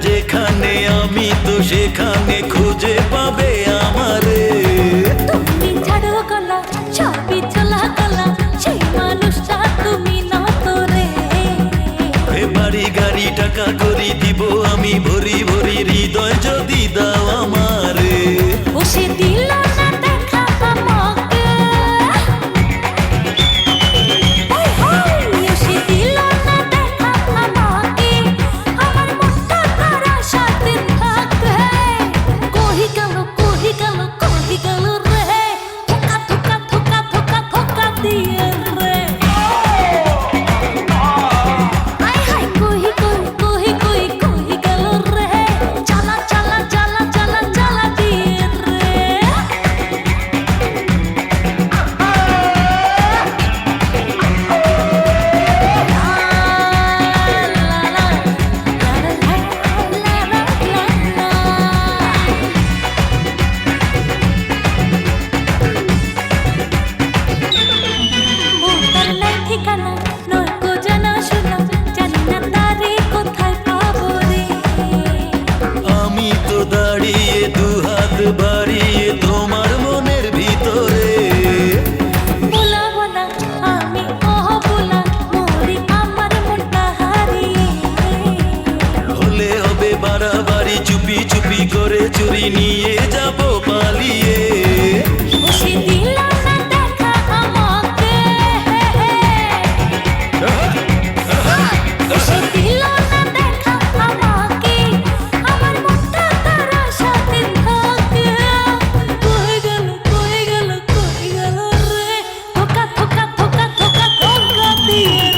যেখানে আমি তো সেখানে খুঁজে পাবে আমারে। তুমি ছাড়ো গলা ছবি চলা গলা সেই মানুষটা তুমি না তো রে। বাড়ি গাড়ি টাকা করি দিব আমি ভরি ভরি হৃদয় যদি দাও আমারে। ও সে দিল না দেখা আমাকে, ও সে দিল না দেখা আমাকে, আমার মনটা তার সাথে থাকে। কহি গেল কহি গেল কহি গেল রে, ধোকা ধোকা ধোকা ধোকা ধোকা দিয়ে রে। আয় হায় কহি কই কহি কই কহি গেল রে, জ্বালা জ্বালা জ্বালা জ্বালা জ্বালা দিয়ে রে। তার নাই ঠিকানা নয় গো জানা শোনা, জানি না তারে কোথায় পাবো রে। আমি তো দাঁড়িয়ে দুহাত বাড়িয়ে তোমার মনের ভিতরে। বলাবো না আমি বলা মরি আমার মনটা হারিয়ে। হলে হবে বাড়াবাড়ি চুপি চুপি করে চুরি নিয়ে যাব পালিয়ে। ও সে দিল না দেখা আমাকে, ও সে দিল না দেখা আমাকে, আমার মনটা তার সাথে থাকে। কই গেল কই গেল কই গেল রে, ধোকা ধোকা ধোকা ধোকা ধোকা দিয়ে